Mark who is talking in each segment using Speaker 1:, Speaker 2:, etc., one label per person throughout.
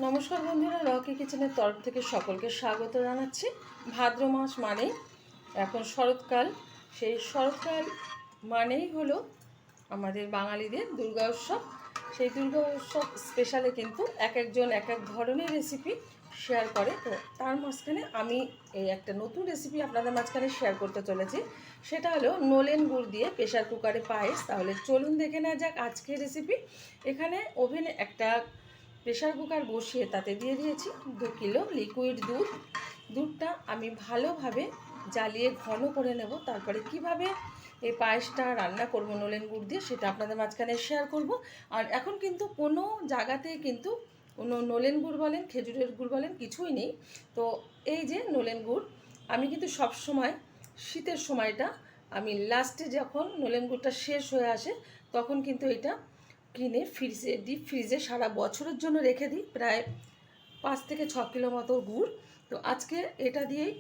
Speaker 1: নমস্কার বন্ধুরা, রকি কিচেনের তরফ থেকে সকলকে স্বাগত জানাচ্ছি। ভাদ্র মাস মানেই এখন শরৎকাল। সেই শরৎকাল মানেই হলো আমাদের বাঙালিদের দুর্গা উৎসব। সেই দুর্গা উৎসব স্পেশালে কিন্তু এক একজন এক এক ধরনের রেসিপি শেয়ার করে। তো তার মাঝখানে আমি এই একটা নতুন রেসিপি আপনাদের মাঝখানে শেয়ার করতে চলেছি। সেটা হলো নলেন গুড় দিয়ে প্রেশার কুকারে পায়েস। তাহলে চলুন দেখে নেওয়া যাক আজকের রেসিপি। এখানে ওভেনে একটা প্রেশার কুকার বসিয়ে তাতে দিয়ে দিয়েছি 2 কিলো লিকুইড দুধ। দুধটা আমি ভালোভাবে জ্বালিয়ে ঘন করে নেব। তারপরে কিভাবে এই পায়েসটা রান্না করব নলেন গুড় দিয়ে সেটা আপনাদের মাঝখানে শেয়ার করব। আর এখন কিন্তু কোনো জায়গাতেই কিন্তু কোনো নলেন গুড় বলেন, খেজুরের গুড় বলেন, কিছুই নেই। তো এই যে নলেন গুড়, আমি কিন্তু সব সময় শীতের সময়টা আমি লাস্টে যখন নলেন গুড়টা শেষ হয়ে আসে তখন কিন্তু এটা কিনে ফ্রিজে ডিপ ফ্রিজে সারা বছরের জন্য রেখে দিই, প্রায় 5 থেকে 6 কিলো মতো গুড়। তো আজকে এটা দিয়েই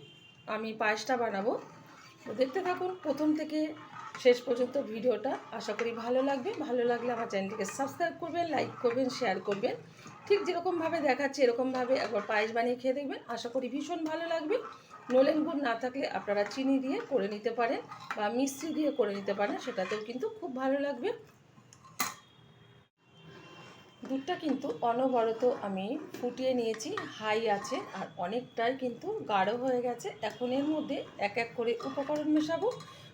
Speaker 1: আমি পায়েসটা বানাবো। তো দেখতে থাকুন প্রথম থেকে শেষ পর্যন্ত ভিডিওটা। আশা করি ভালো লাগবে। ভালো লাগলে আমার চ্যানেলটিকে সাবস্ক্রাইব করবেন, লাইক করবেন, শেয়ার করবেন। ঠিক যেরকমভাবে দেখাচ্ছে এরকমভাবে একবার পায়েস বানিয়ে খেয়ে দেখবেন, আশা করি ভীষণ ভালো লাগবে। নলেন গুড় না থাকলে আপনারা চিনি দিয়ে করে নিতে পারেন বা মিষ্টি দিয়ে করে নিতে পারেন, সেটাতেও কিন্তু খুব ভালো লাগবে। দুধটা কিন্তু অনবরত আমি ফুটিয়ে নিয়েছি, হাই আছে, আর অনেকটাই কিন্তু গাঢ় হয়ে গেছে। এখন এর মধ্যে এক এক করে উপকরণ মেশাবো।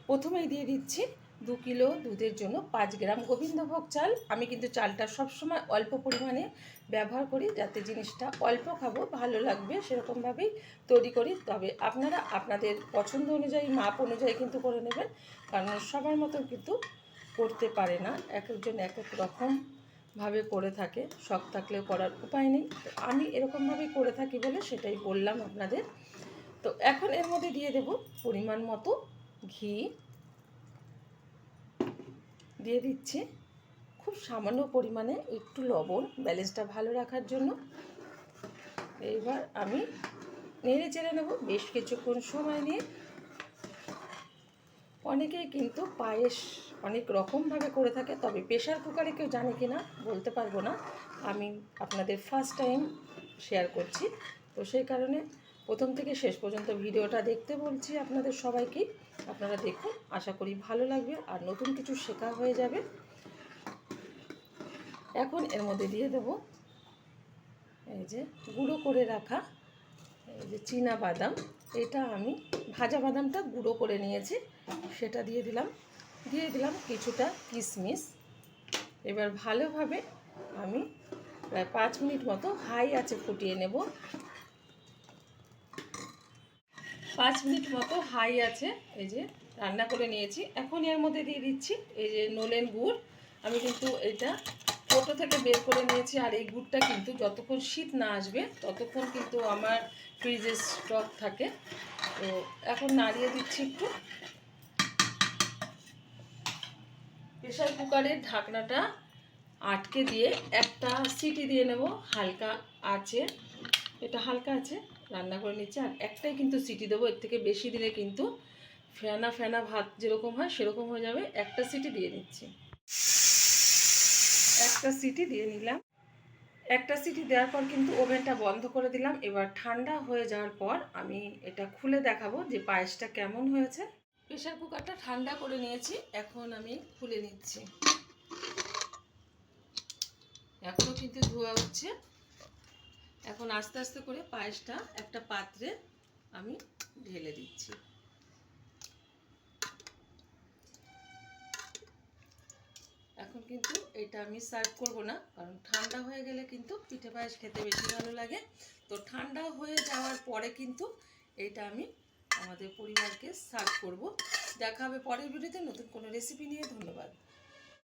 Speaker 1: প্রথমেই দিয়ে দিচ্ছি 2 কিলো দুধের জন্য 5 গ্রাম গোবিন্দভোগ চাল। আমি কিন্তু চালটা সবসময় অল্প পরিমাণে ব্যবহার করি, যাতে জিনিসটা অল্প খাবো ভালো লাগবে সেরকমভাবেই তৈরি করি। তবে আপনারা আপনাদের পছন্দ অনুযায়ী মাপ অনুযায়ী কিন্তু করে নেবেন, কারণ সবার মতো কিন্তু করতে পারে না, এক একজন এক এক রকম ভাবে করে থাকে, শখ থাকলেও করার উপায় নেই। তো আমি এরকমভাবেই করে থাকি বলে সেটাই বললাম আপনাদের। তো এখন এর মধ্যে দিয়ে দেব পরিমাণ মতো ঘি। দিয়ে দিচ্ছি খুব সামান্য পরিমাণে একটু লবণ, ব্যালেন্সটা ভালো রাখার জন্য। এইবার আমি নেড়ে চেড়ে নেব বেশ কিছুক্ষণ সময় নিয়ে। অনেকেই কিন্তু পায়েস অনেক রকমভাবে করে থাকে, তবে প্রেশার কুকারে কেউ জানে কি না বলতে পারবো না। আমি আপনাদের ফার্স্ট টাইম শেয়ার করছি, তো সেই কারণে প্রথম থেকে শেষ পর্যন্ত ভিডিওটা দেখতে বলছি আপনাদের সবাইকেই। আপনারা দেখুন, আশা করি ভালো লাগবে আর নতুন কিছু শেখা হয়ে যাবে। এখন এর মধ্যে দিয়ে দেব এই যে গুঁড়ো করে রাখা এই যে চীনা বাদাম। এটা আমি ভাজা বাদামটা গুঁড়ো করে নিয়েছি, সেটা দিয়ে দিলাম কিছুটা কিশমিশ। এবার ভালোভাবে আমি প্রায় 5 মিনিট মতো হাই আছে ফুটিয়ে নেব। 5 মিনিট মতো হাই আছে এই যে রান্না করে নিয়েছি। এখন এর মধ্যে দিয়ে দিচ্ছি এই যে নলেন গুড়। আমি কিন্তু এটা কৌটো থেকে বের করে নিয়েছি, আর এই গুড়টা কিন্তু যতক্ষণ শীত না আসবে ততক্ষণ কিন্তু আমার ফ্রিজে স্টক থাকে। তো এখন নাড়িয়ে দিচ্ছি একটু। প্রেশার কুকারের ঢাকনাটা আটকে দিয়ে একটা সিটি দিয়ে নেব হালকা আছে। এটা হালকা আছে রান্না করে নিচ্ছে, আর একটাই কিন্তু সিটি দেবো। এর থেকে বেশি দিলে কিন্তু ফেনা ফেনা ভাত যেরকম হয় সেরকম হয়ে যাবে। একটা সিটি দিয়ে নিচ্ছি। একটা সিটি দিয়ে নিলাম। একটা সিটি দেওয়ার পর কিন্তু ওভেনটা বন্ধ করে দিলাম। এবার ঠান্ডা হয়ে যাওয়ার পর আমি এটা খুলে দেখাবো যে পায়েসটা কেমন হয়েছে। প্রেশার কুকারটা ঠান্ডা করে নিয়েছি, এখন আমি খুলে নিচ্ছি। এখনও কিন্তু ধোয়া হচ্ছে। এখন আস্তে আস্তে করে পায়েসটা একটা পাত্রে আমি ঢেলে দিচ্ছি। এখন কিন্তু এটা আমি সার্ভ করব না, কারণ ঠান্ডা হয়ে গেলে কিন্তু পিঠে পায়েস খেতে বেশি ভালো লাগে। তো ঠান্ডা হয়ে যাওয়ার পরে কিন্তু এটা আমি আমাদের পরিবারকে সার্ভ করব। দেখা হবে পরের ভিডিওতে নতুন কোনো রেসিপি নিয়ে। ধন্যবাদ।